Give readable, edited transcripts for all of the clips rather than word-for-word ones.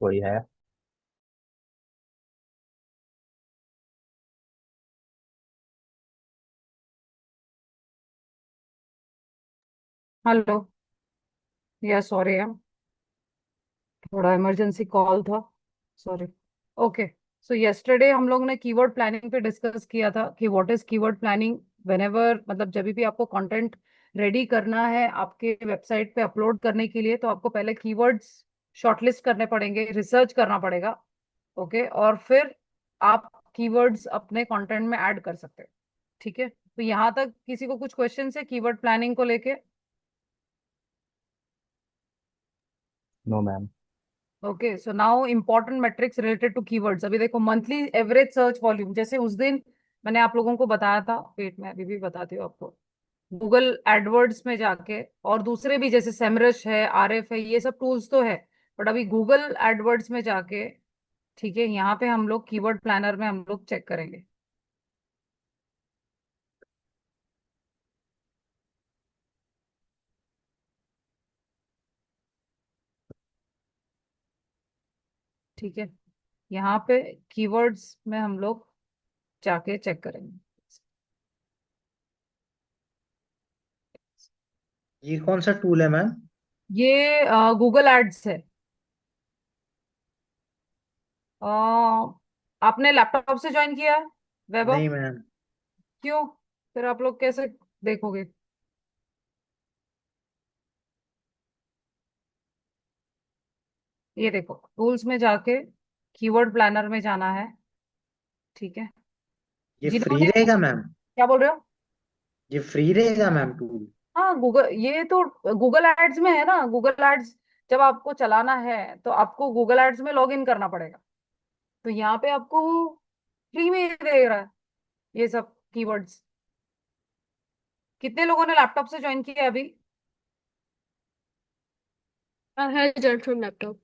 कोई है? हेलो। या सॉरी यार, थोड़ा इमरजेंसी कॉल था। सॉरी। ओके। सो यस्टरडे हम लोग ने कीवर्ड प्लानिंग पे डिस्कस किया था कि what is keyword planning. Whenever मतलब जब भी आपको कंटेंट रेडी करना है आपके वेबसाइट पे अपलोड करने के लिए, तो आपको पहले कीवर्ड्स शॉर्टलिस्ट करने पड़ेंगे, रिसर्च करना पड़ेगा। ओके, और फिर आप कीवर्ड्स अपने कंटेंट में ऐड कर सकते हैं। ठीक है, तो यहाँ तक किसी को कुछ क्वेश्चन है कीवर्ड प्लानिंग को लेके? No ma'am. Okay, so now important metrics related to keywords. अभी देखो, मंथली एवरेज सर्च वॉल्यूम, जैसे उस दिन मैंने आप लोगों को बताया था, वेट में अभी भी बताती हूँ आपको। गूगल एडवर्ड्स में जाके, और दूसरे भी जैसे सेमरश है, आरएफ है, ये सब टूल्स तो है, बट अभी गूगल एडवर्ड्स में जाके, ठीक है, यहाँ पे हम लोग कीवर्ड प्लानर में हम लोग चेक करेंगे। ठीक है, यहाँ पे कीवर्ड्स में हम लोग जाके चेक करेंगे। ये कौन सा टूल है मैम? ये गूगल एड्स है। अ, आपने लैपटॉप से ज्वाइन किया है नहीं वैभव? मैम। क्यों? फिर आप लोग कैसे देखोगे? ये देखो, टूल्स में जाके कीवर्ड प्लानर में जाना है। ठीक है, ये फ्री जिन्होंने, रहेगा मैम? क्या बोल रहे हो? ये फ्री रहेगा मैम टूल? हाँ, गूगल, ये तो गूगल एड्स में है ना। गूगल एड्स जब आपको चलाना है तो आपको गूगल एड्स में लॉग इन करना पड़ेगा। तो यहाँ पे आपको फ्री में ही दे रहा है ये सब कीवर्ड्स। कितने लोगों ने लैपटॉप से ज्वाइन किया अभी? I have joined from laptop.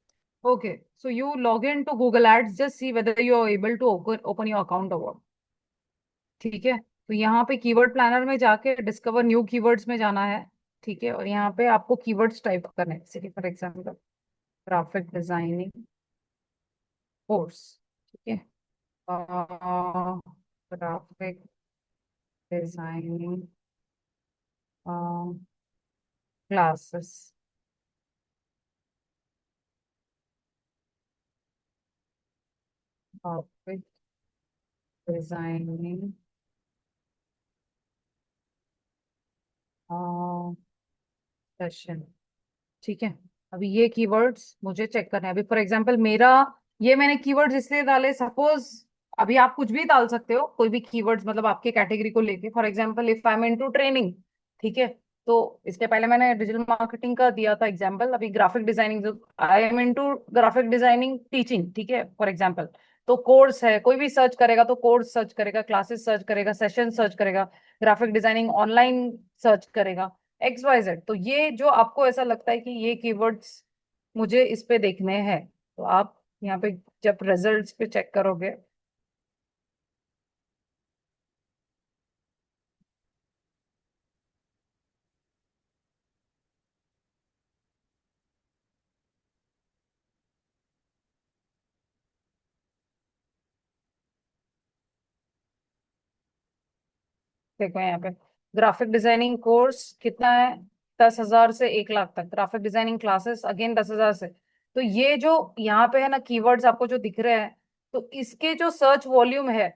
Okay, so you log in to Google Ads, just see whether you are able to open your account और। ठीक है, तो यहाँ पे कीवर्ड प्लानर में जाके डिस्कवर न्यू कीवर्ड्स में जाना है। ठीक है, और यहाँ पे आपको कीवर्ड्स टाइप करने हैं, जैसे कि for example graphic designing course. ठीक है, graphic designing classes. Graphic designing session. ठीक है, अभी ये कीवर्ड्स मुझे चेक करने हैं। अभी फॉर एग्जांपल मेरा, ये मैंने कीवर्ड्स इसलिए डाले, सपोज अभी आप कुछ भी डाल सकते हो, कोई भी कीवर्ड्स, मतलब आपके कैटेगरी को लेके। For example if I am into training, ठीक है, तो इसके पहले मैंने डिजिटल मार्केटिंग का दिया था एग्जांपल। अभी ग्राफिक डिजाइनिंग, जो I am into graphic designing teaching, ठीक है, फॉर एग्जांपल, तो कोर्स है, कोई भी सर्च करेगा तो कोर्स सर्च करेगा, क्लासेस सर्च करेगा, सेशन सर्च करेगा, ग्राफिक डिजाइनिंग ऑनलाइन सर्च करेगा, एक्स वाई जेड। तो ये जो आपको ऐसा लगता है कि ये कीवर्ड्स मुझे इस पे देखने हैं, तो आप यहाँ पे जब रिजल्ट्स पे चेक करोगे, देखो यहाँ पे ग्राफिक डिजाइनिंग कोर्स कितना है, 10,000 से 1 लाख तक। ग्राफिक डिजाइनिंग क्लासेस अगेन 10,000 से। तो ये जो यहाँ पे है ना कीवर्ड्स आपको जो दिख रहे हैं, तो इसके जो सर्च वॉल्यूम है,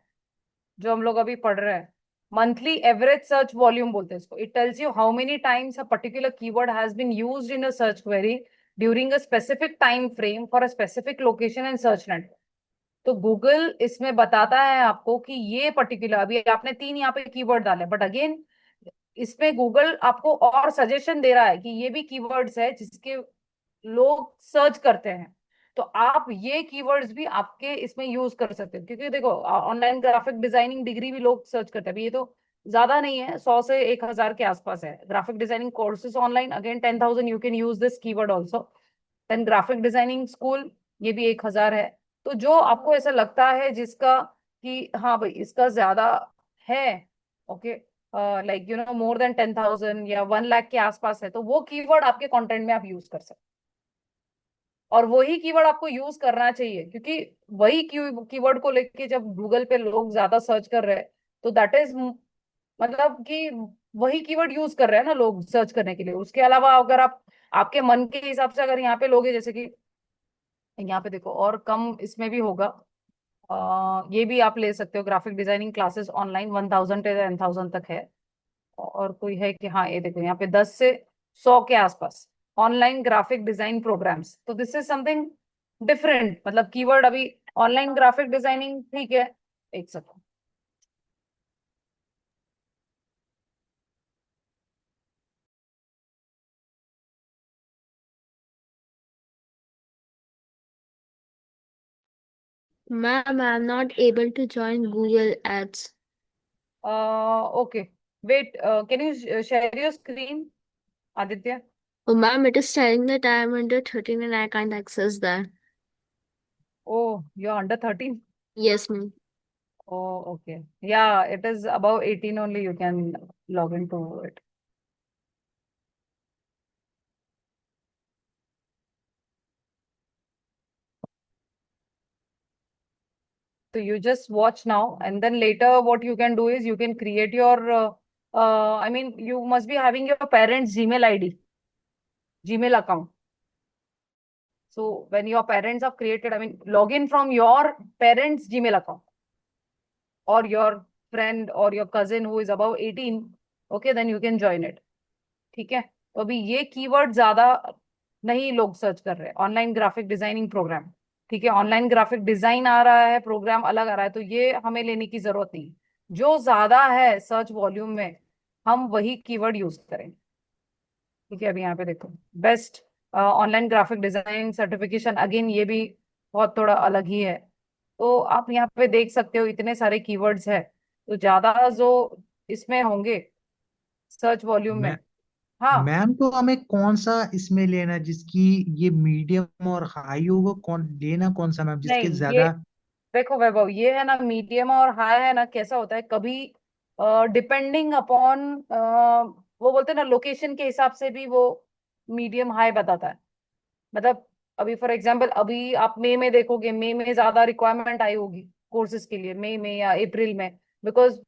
जो हम लोग अभी पढ़ रहे हैं, मंथली एवरेज सर्च वॉल्यूम बोलते हैं इसको। It tells you how many times a particular keyword has been used in a search query during a specific time frame for a specific location and search network. तो Google इसमें बताता है आपको कि ये पर्टिकुलर, अभी आपने 3 यहाँ पे कीवर्ड डाले, बट अगेन इसमें गूगल आपको और सजेशन दे रहा है कि ये भी कीवर्ड्स है जिसके लोग सर्च करते हैं। तो आप ये कीवर्ड्स भी आपके इसमें यूज कर सकते हो, क्योंकि देखो ऑनलाइन ग्राफिक डिजाइनिंग डिग्री भी लोग सर्च करते हैं। अभी ये तो ज्यादा नहीं है, 100 से 1,000 के आसपास है graphic designing courses online. Again 10,000 you can use this keyword also. Then graphic designing school, ये भी 1,000 है। तो जो आपको ऐसा लगता है जिसका कि हाँ भाई इसका ज्यादा है, okay, like you know more than 10,000 या 1 लाख के आसपास है, तो वो कीवर्ड आपके कंटेंट में आप यूज कर सकते और वही कीवर्ड आपको यूज करना चाहिए, क्योंकि वही कीवर्ड को लेके जब गूगल पे लोग ज्यादा सर्च कर रहे हैं, तो दैट इज मतलब कि वही कीवर्ड यूज कर रहे हैं ना लोग सर्च करने के लिए। उसके अलावा अगर आप आपके मन के हिसाब से अगर यहाँ पे लोगे, जैसे कि यहाँ पे देखो, और कम इसमें भी होगा। ये भी आप ले सकते हो, ग्राफिक डिजाइनिंग क्लासेस ऑनलाइन 1000 से 10,000 तक है। और कोई है कि हाँ, ये देखो यहाँ पे 10 से 100 के आसपास ऑनलाइन ग्राफिक डिजाइन प्रोग्राम्स। तो दिस इज समथिंग डिफरेंट, मतलब कीवर्ड अभी ऑनलाइन ग्राफिक डिजाइनिंग ठीक है। एक second. Ma'am, I'm not able to join Google Ads. Okay, wait, can you share your screen, Aditya? Oh, ma'am, it is telling that I am under 13 and I can't access that. Oh, you're under 13? Yes, ma'am. Oh, okay. Yeah, it is above 18 only you can log into it. So you just watch now, and then later what you can do is you can create your, I mean, you must be having your parents' Gmail ID, Gmail account. So when your parents have created, I mean, log in from your parents' Gmail account, or your friend or your cousin who is above 18, okay, then you can join it. ठीक है? तो अभी ये keyword ज्यादा नहीं लोग search कर रहे हैं, ऑनलाइन ग्राफिक डिजाइनिंग प्रोग्राम। ठीक है, ऑनलाइन ग्राफिक डिजाइन आ रहा है, प्रोग्राम अलग आ रहा है, तो ये हमें लेने की जरूरत नहीं। जो ज्यादा है सर्च वॉल्यूम में, हम वही कीवर्ड यूज करेंगे। ठीक है, अभी यहाँ पे देखो, best online graphic designing certification, again ये भी बहुत थोड़ा अलग ही है। तो आप यहाँ पे देख सकते हो इतने सारे कीवर्ड्स है, तो ज्यादा जो इसमें होंगे सर्च वॉल्यूम में। मै, हाँ, मैम तो हमें कौन सा इसमें लेना, जिसकी ये मीडियम और हाई होगा, कौन लेना, कौन सा मैम जिसके नहीं, ये ज्यादा? देखो वैभव, ये है ना मीडियम और हाई है ना, कैसा होता है कभी डिपेंडिंग अपॉन, वो बोलते हैं ना लोकेशन के हिसाब से भी वो मीडियम हाई बताता है। मतलब अभी फॉर एग्जांपल, अभी आप मई में देखोगे, मई में ज्यादा रिक्वायरमेंट आई होगी कोर्सेज के लिए, मई में या अप्रैल में, बिकॉज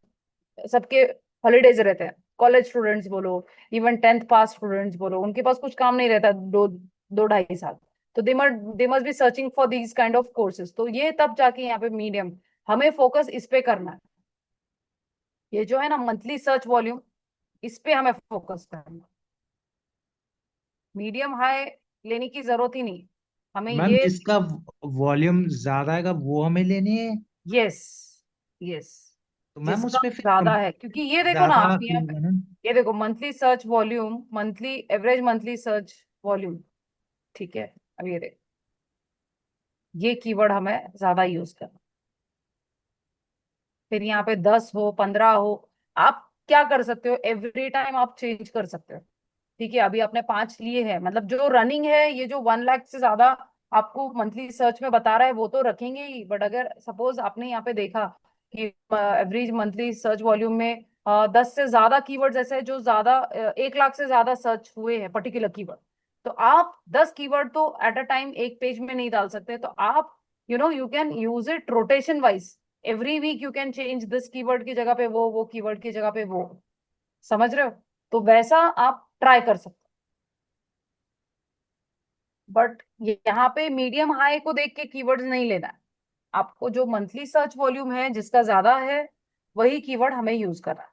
सबके हॉलीडेज रहते हैं। कॉलेज स्टूडेंट्स बोलो, इवन 10th पास स्टूडेंट्स बोलो, उनके पास कुछ काम नहीं रहता दो दो ढाई साल। तो they must be searching for these kind of courses. तो ये तब जाके यहाँ पे मीडियम, हमें फोकस इस पे करना है। ये जो है ना मंथली सर्च वॉल्यूम, इस पे हमें फोकस करना है। मीडियम हाई लेने की जरूरत ही नहीं, हमें मैम ये। जिसका वॉल्यूम ज्यादा आएगा वो हमें लेने है। यस, यस, तो मैम जिसका उसमें फिर ज्यादा है, क्योंकि ये देखो ना ज्यादा आप यहाँ पे, होगा ना? ये देखो monthly search volume, monthly average monthly search volume. ठीक है, अब ये देखो, ये कीवर्ड हमें ज्यादा यूज करना। फिर यहाँ पे 10 हो 15 हो, आप क्या कर सकते हो, एवरी टाइम आप चेंज कर सकते हो। ठीक है, अभी आपने 5 लिए हैं, मतलब जो रनिंग है, ये जो 1 लाख से ज्यादा आपको मंथली सर्च में बता रहा है वो तो रखेंगे ही। बट अगर सपोज आपने यहाँ पे देखा कि एवरेज मंथली सर्च वॉल्यूम में 10 से ज्यादा कीवर्ड्स ऐसे हैं जो ज्यादा 1 लाख से ज्यादा सर्च हुए हैं पर्टिकुलर कीवर्ड, तो आप 10 कीवर्ड तो एट अ टाइम एक पेज में नहीं डाल सकते। तो आप you can use it rotation wise, every week you can change this keyword की जगह पे वो कीवर्ड की जगह पे वो। समझ रहे हो? तो वैसा आप ट्राई कर सकते हो। बट यहाँ पे मीडियम हाई को देख के कीवर्ड्स नहीं लेना है, आपको जो मंथली सर्च वॉल्यूम है जिसका ज्यादा है, वही कीवर्ड हमें यूज करना है।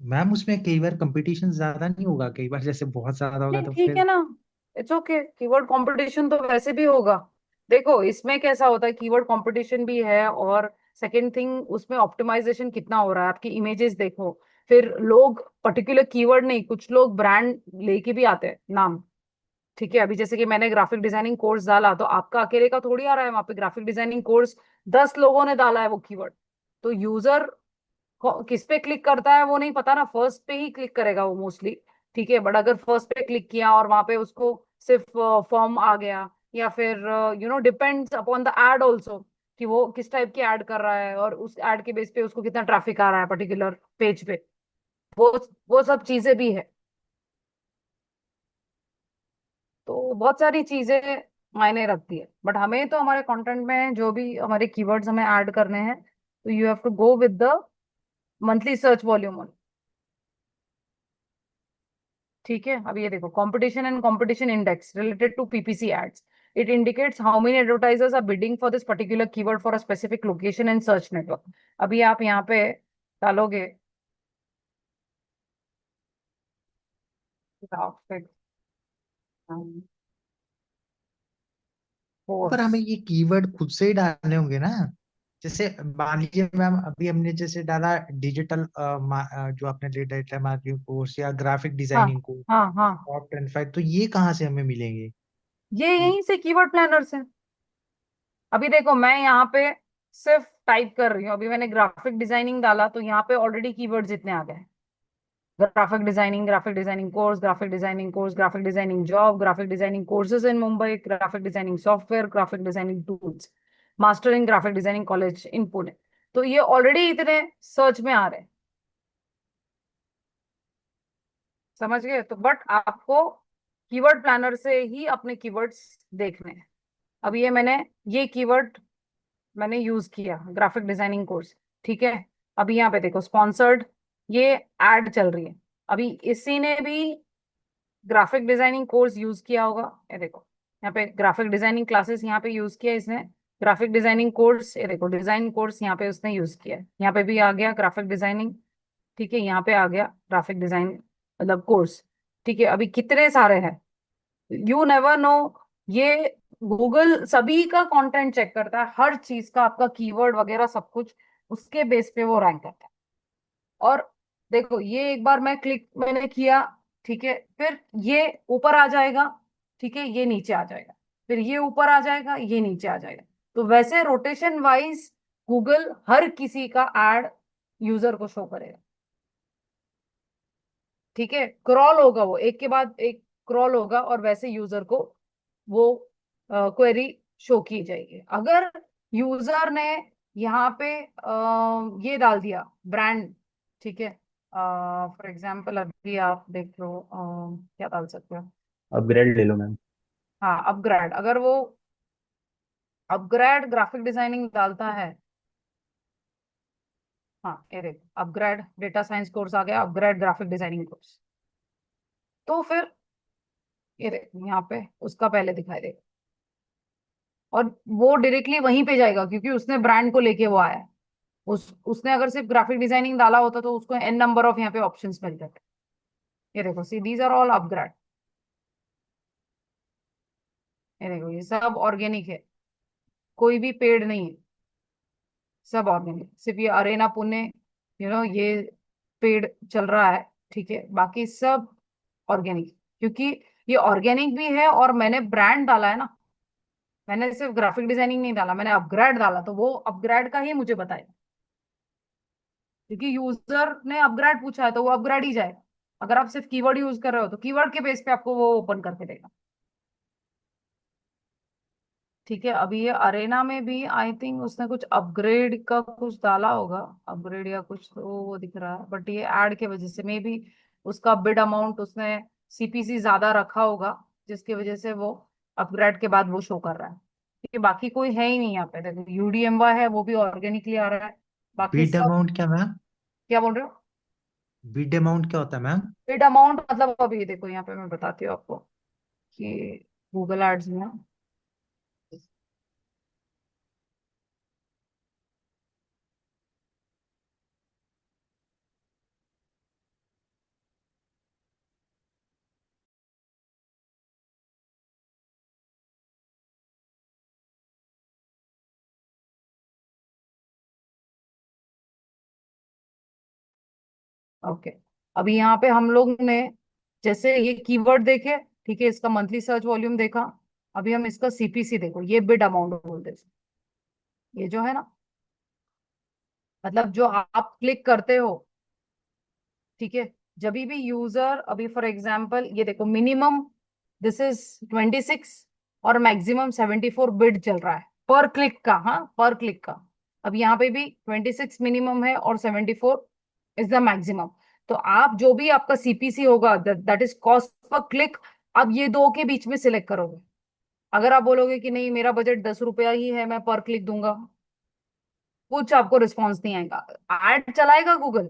मैम उसमें कई बार कंपटीशन ज्यादा नहीं होगा? कई बार जैसे बहुत ज्यादा होगा नहीं, तो ठीक फिर? है ना, इट्स ओके, कीवर्ड कंपटीशन तो वैसे भी होगा। देखो इसमें कैसा होता है, कीवर्ड कंपटीशन भी है, और सेकंड थिंग उसमें ऑप्टिमाइजेशन कितना हो रहा है, आपकी इमेजेस देखो। फिर लोग पर्टिकुलर कीवर्ड नहीं, कुछ लोग ब्रांड लेके भी आते हैं नाम। ठीक है, अभी जैसे कि मैंने ग्राफिक डिजाइनिंग कोर्स डाला, तो आपका अकेले का थोड़ी आ रहा है वहां पे ग्राफिक डिजाइनिंग कोर्स, 10 लोगों ने डाला है वो कीवर्ड। तो यूजर किस पे क्लिक करता है वो नहीं पता ना, फर्स्ट पे ही क्लिक करेगा वो मोस्टली। ठीक है, बट अगर फर्स्ट पे क्लिक किया और वहां पे उसको सिर्फ फॉर्म आ गया, या फिर depends upon the ad also, कि वो किस टाइप की एड कर रहा है, और उस एड के बेस पे उसको कितना ट्रैफिक आ रहा है पर्टिकुलर पेज पे, वो वो सब चीजें भी है। तो बहुत सारी चीजें मायने रखती है, बट हमें तो हमारे कंटेंट में जो भी हमारे कीवर्ड्स हमें ऐड करने हैं, तो you have to go with the monthly search volume. ठीक है, अब ये देखो, competition and competition index related to PPC ads, it indicates how many advertisers are bidding for this particular keyword for a specific location and search network. अभी आप यहाँ पे डालोगे ग्राफिक पर हमें कोर्स। ये कीवर्ड खुद से ही डालने होंगे ना? जैसे मान लीजिए मैम, अभी हमने जैसे डाला डिजिटल जो आपने डिजिटल मार्केटिंग कोर्स या ग्राफिक हाँ डिजाइनिंग कोर्स, हाँ हाँ, टॉप 25, तो ये कहाँ से हमें मिलेंगे? ये यहीं से कीवर्ड प्लानर से। अभी देखो, मैं यहाँ पे सिर्फ टाइप कर रही हूँ, अभी मैंने ग्राफिक डिजाइनिंग डाला तो यहाँ पे ऑलरेडी कीवर्ड्स इतने आ गए। Graphic designing course, graphic designing course, graphic designing job, graphic designing courses in Mumbai, graphic designing software, graphic designing tools, master in graphic designing college in Pune. तो ये ऑलरेडी इतने सर्च में आ रहे हैं, समझ गए? तो बट आपको कीवर्ड प्लानर से ही अपने कीवर्ड्स देखने हैं। अब ये मैंने, ये कीवर्ड मैंने यूज किया, ग्राफिक डिजाइनिंग कोर्स। ठीक है, अभी यहाँ पे देखो स्पॉन्सर्ड, ये एड चल रही है। अभी इसी ने भी ग्राफिक डिजाइनिंग कोर्स यूज किया होगा, ये देखो यहाँ पे ग्राफिक डिजाइनिंग क्लासेस यहाँ पे यूज किया इसने, ग्राफिक डिजाइनिंग कोर्स, ये देखो डिजाइन कोर्स यहाँ पे उसने यूज किया है, यहाँ पे भी आ गया ग्राफिक डिजाइनिंग। ठीक है, यहाँ पे आ गया ग्राफिक डिजाइन मतलब कोर्स। ठीक है, अभी कितने सारे हैं, यू नेवर नो। ये गूगल सभी का कंटेंट चेक करता है, हर चीज का आपका कीवर्ड वगैरह सब कुछ, उसके बेस पे वो रैंक करता है। और देखो, ये एक बार मैं क्लिक मैंने किया, ठीक है, फिर ये ऊपर आ जाएगा, ठीक है, ये नीचे आ जाएगा, फिर ये ऊपर आ जाएगा, ये नीचे आ जाएगा। तो वैसे रोटेशन वाइज गूगल हर किसी का एड यूजर को शो करेगा। ठीक है, क्रॉल होगा, वो एक के बाद एक क्रॉल होगा, और वैसे यूजर को वो क्वेरी शो की जाएगी। अगर यूजर ने यहाँ पे ये डाल दिया ब्रांड, ठीक है, फॉर एग्जांपल अभी आप देख लो, क्या डाल सकते हो, अपग्रेड ले लो मैम। हाँ अपग्रेड, अगर वो अपग्रेड ग्राफिक डिजाइनिंग डालता है, हाँ ये देखो अपग्रेड डेटा साइंस कोर्स आ गया, अपग्रेड ग्राफिक डिजाइनिंग कोर्स, तो फिर ये देखो यहाँ पे उसका पहले दिखाई देगा, और वो डायरेक्टली वहीं पे जाएगा क्योंकि उसने ब्रांड को लेके वो आया है। उसने अगर सिर्फ ग्राफिक डिजाइनिंग डाला होता तो उसको एन नंबर ऑफ यहाँ पे ऑप्शंस मिलते थे। ये देखो, see these are all upgrade, ये देखो ये सब ऑर्गेनिक है, कोई भी पेड नहीं है, सब ऑर्गेनिक। सिर्फ ये अरेना पुणे, ये पेड चल रहा है, ठीक है, बाकी सब ऑर्गेनिक। क्योंकि ये ऑर्गेनिक भी है और मैंने ब्रांड डाला है ना, मैंने सिर्फ ग्राफिक डिजाइनिंग नहीं डाला, मैंने अपग्रेड डाला, तो वो अपग्रेड का ही मुझे बताएगा, क्योंकि यूजर ने अपग्रेड पूछा है तो वो अपग्रेड ही जाएगा। अगर आप सिर्फ कीवर्ड यूज कर रहे हो तो कीवर्ड के बेस पे आपको वो ओपन करके देगा। ठीक है, अभी ये अरेना में भी आई थिंक उसने कुछ अपग्रेड का कुछ डाला होगा, अपग्रेड या कुछ, तो वो दिख रहा है, बट ये ऐड के वजह से मे बी उसका बिड अमाउंट उसने सीपीसी ज्यादा रखा होगा, जिसकी वजह से वो अपग्रेड के बाद वो शो कर रहा है। ठीक है, बाकी कोई है ही नहीं यहाँ पे, देखो यूडीएमवाई है, वो भी ऑर्गेनिकली आ रहा है, बाकी बिड सब। अमाउंट क्या मैम? क्या बोल रहे हो? बिड अमाउंट क्या होता है मैम? बिड अमाउंट मतलब, अभी देखो यहाँ पे मैं बताती हूँ आपको कि गूगल एड्स में, ओके, अभी यहाँ पे हम लोग ने जैसे ये कीवर्ड देखे, ठीक है, इसका मंथली सर्च वॉल्यूम देखा, अभी हम इसका सीपीसी देखो, ये बिड अमाउंट बोलते हैं इसको। ये जो है ना, मतलब जो आप क्लिक करते हो, ठीक है, जब भी यूजर, अभी फॉर एग्जांपल ये देखो, मिनिमम दिस इज 26 और मैक्सिमम 74 बिड चल रहा है पर क्लिक का, हाँ पर क्लिक का। अब यहाँ पे भी 26 मिनिमम है और 74 इज द मैक्सिमम। तो आप जो भी आपका सीपीसी होगा, that is cost per click, अब ये दो के बीच में सिलेक्ट करोगे। अगर आप बोलोगे कि नहीं मेरा बजट 10 रुपया ही है, मैं पर क्लिक दूंगा, कुछ आपको रिस्पॉन्स नहीं आएगा। एड चलाएगा गूगल,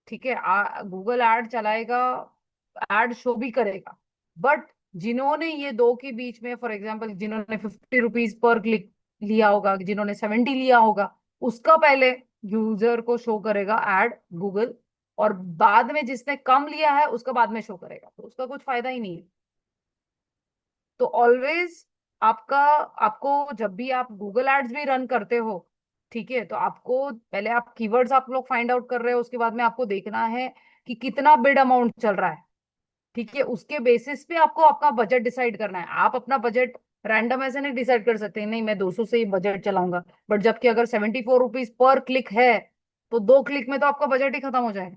ठीक है, गूगल एड चलाएगा, एड शो भी करेगा, बट जिन्होंने ये दो के बीच में, फॉर एग्जाम्पल जिन्होंने 50 रुपीज पर क्लिक लिया होगा, जिन्होंने 70 लिया होगा, उसका पहले यूजर को शो करेगा एड गूगल, और बाद में जिसने कम लिया है उसका बाद में शो करेगा, तो उसका कुछ फायदा ही नहीं है। तो ऑलवेज आपका, आपको जब भी आप गूगल एड्स भी रन करते हो, ठीक है, तो आपको पहले आप कीवर्ड्स आप लोग फाइंड आउट कर रहे हो, उसके बाद में आपको देखना है कि कितना बिड अमाउंट चल रहा है, ठीक है, उसके बेसिस पे आपको आपका बजट डिसाइड करना है। आप अपना बजट रैंडम ऐसे नहीं डिसाइड कर सकते, नहीं मैं 200 से ही बजट चलाऊंगा, बट जबकि अगर 74 रुपीज पर क्लिक है, तो 2 क्लिक में तो आपका बजट ही खत्म हो जाएगा।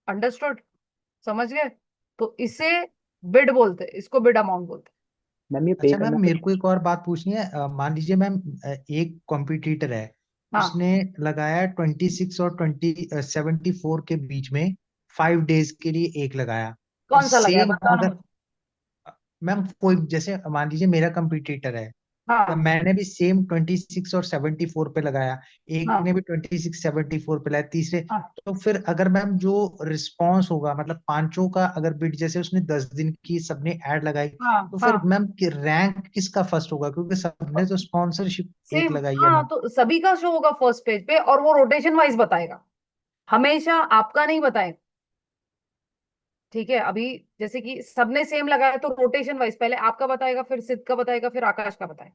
अंडरस्टूड? समझ गए? तो इसे बिड बोलते हैं, इसको बिड अमाउंट बोलते मैम ये पे अच्छा करना मैम, तो। मेरे को एक और बात पूछनी है। मान लीजिए मैम, एक कॉम्पिटिटर है, हैं। हाँ, उसने लगाया 26 और 74 के बीच में, 5 डेज के लिए एक लगाया। और कौन सा लगा है सेम बताओ ना अगर मुझे। मैम कोई, जैसे मान लीजिए मेरा कंपटीटर है, तो हाँ, मैंने भी सेम 26 और 74 पे लगाया, एक ने हाँ, भी 26 74 पे लगाया, तीसरे। हाँ, तो फिर अगर मैम जो रिस्पॉन्स होगा, मतलब पांचों का अगर बिट, जैसे उसने 10 दिन की सबने ऐड लगाई, हाँ, तो फिर हाँ, मैम रैंक किसका फर्स्ट होगा, क्योंकि सबने तो स्पॉन्सरशिप एक सेम, लगाई है हाँ, मैम। तो सभी का शो होगा फर्स्ट पेज पे, और वो रोटेशन वाइज बताएगा, हमेशा आपका नहीं बताएगा, ठीक है। अभी जैसे कि सबने सेम लगाया तो रोटेशन वाइज पहले आपका बताएगा, फिर सिद्ध का बताएगा, फिर आकाश का बताएगा।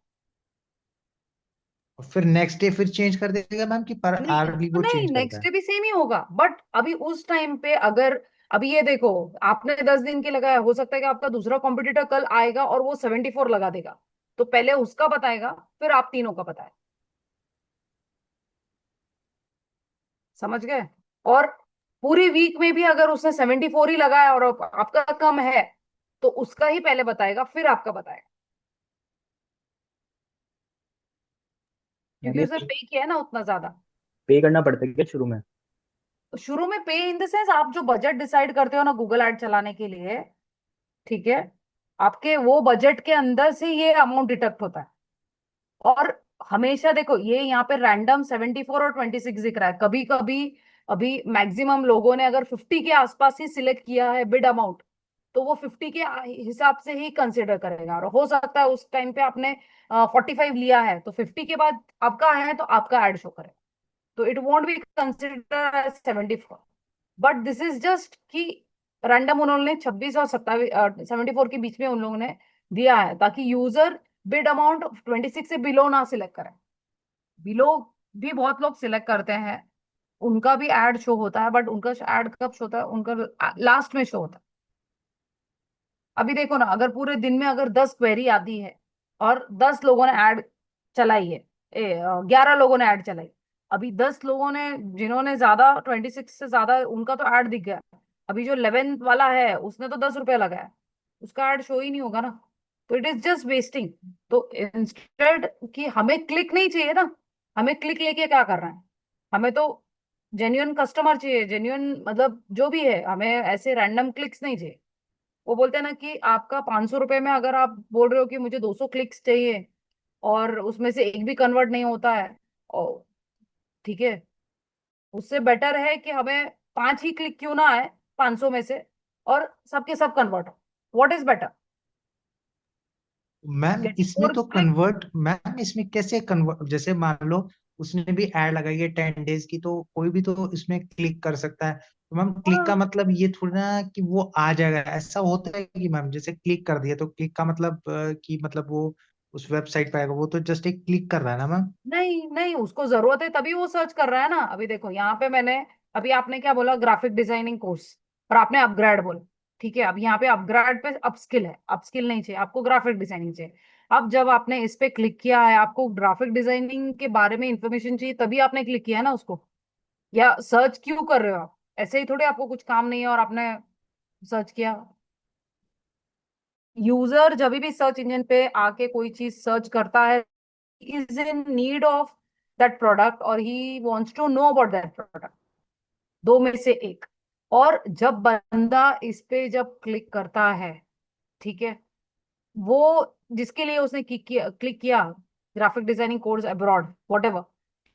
और फिर नेक्स्ट डे फिर चेंज कर देगा मैम, कि पर नहीं, आर भी वो नहीं, चेंज करता नेक्स्ट है। डे भी सेम ही होगा, बट अभी उस टाइम पे अगर, अभी ये देखो, आपने 10 दिन के लगाया, हो सकता है कि आपका दूसरा कॉम्पिटिटर कल आएगा और वो 74 लगा देगा, तो पहले उसका बताएगा, फिर आप तीनों का बताएगा। समझ गए? और पूरी वीक में भी अगर उसने 74 ही लगाया और आपका कम है, तो उसका ही पहले बताएगा, फिर आपका बताएगा, मैम क्योंकि ये उसने पे किया है ना उतना ज्यादा। पे करना पड़ता है क्या शुरू में? तो शुरू में पे इन द सेंस, आप जो बजट डिसाइड करते हो ना गूगल एड चलाने के लिए, ठीक है, आपके वो बजट के अंदर से ये अमाउंट डिडक्ट होता है। और हमेशा देखो, ये यहाँ पे रैंडम 74 और 26 दिख रहा है, कभी कभी अभी मैक्सिमम लोगों ने अगर 50 के आसपास ही सिलेक्ट किया है बिड अमाउंट, तो वो 50 के हिसाब से ही कंसिडर करेगा, और हो सकता है उस टाइम पे आपने 45 लिया है, तो 50 के बाद आपका है तो आपका एड शो करेगा, तो it won't be consider as 74। But this is just कि रैंडम उन्होंने 26 और 27 74 के बीच में उन लोगों ने दिया है, ताकि यूजर बिड अमाउंट 26 से बिलो ना सिलेक्ट करें। बिलो भी बहुत लोग सिलेक्ट करते हैं, उनका भी एड शो होता है, बट उनका एड कब शो होता है, उनका लास्ट में शो होता है। अभी देखो ना, अगर पूरे दिन में अगर 10 क्वेरी आती है और 10 लोगों ने ऐड चलाई है, 11 लोगों ने ऐड चलाई, अभी 10 लोगों ने, जिन्होंने ज्यादा 26 से ज्यादा, उनका तो ऐड दिख गया, अभी जो 11th वाला है उसने तो 10 रुपया लगाया, उसका ऐड शो ही नहीं होगा ना, तो इट इज जस्ट वेस्टिंग। तो इंस्टेड कि हमें क्लिक नहीं चाहिए ना, हमें क्लिक लेके क्या करना है, हमें तो जेन्युइन कस्टमर चाहिए, जेन्युइन मतलब जो भी है, हमें ऐसे रैंडम क्लिक्स नहीं चाहिए। वो बोलते हैं ना कि आपका 500 रुपए में अगर आप बोल रहे हो कि मुझे 200 क्लिक्स चाहिए, और उसमें से एक भी कन्वर्ट नहीं होता है, और ठीक है, उससे बेटर है कि हमें 5 ही क्लिक क्यों ना आए 500 में से, और सबके सब कन्वर्ट हो। What is better, ma'am get इसमें मोर तो क्लिक्स? कन्वर्ट, मैम इसमें कैसे कन्वर्ट, जैसे मान लो उसने भी ऐड लगाई है 10 डेज की, तो कोई भी तो इसमें क्लिक कर सकता है। तो मैम क्लिक का हाँ, मतलब ये थोड़ी ना कि वो आ जाएगा, ऐसा होता है कि मैम जैसे क्लिक कर दिया तो क्लिक का मतलब कि मतलब वो उस वेबसाइट पे आएगा, वो तो जस्ट एक क्लिक कर रहा है ना मैम। नहीं, नहीं, उसको जरूरत है तभी वो सर्च कर रहा है ना। अभी देखो यहाँ पे मैंने, अभी आपने क्या बोला, ग्राफिक डिजाइनिंग कोर्स, और आपने अपग्रेड बोला, ठीक है, अब यहाँ पे अपग्रेड पे अपस्किल है, अपस्किल नहीं चाहिए आपको, ग्राफिक डिजाइनिंग चाहिए। अब जब आपने इस पे क्लिक किया है, आपको ग्राफिक डिजाइनिंग के बारे में इंफॉर्मेशन चाहिए, तभी आपने क्लिक किया है ना उसको, या सर्च क्यों कर रहे हो आप, ऐसे ही थोड़ी आपको कुछ काम नहीं है और आपने सर्च किया। यूजर जब भी सर्च इंजन पे आके कोई चीज सर्च करता है, is in need of that product, और he wants to know about that product, दो में से एक। और जब बंदा इस पे जब क्लिक करता है, ठीक है, वो जिसके लिए उसने क्लिक किया graphic designing course abroad what,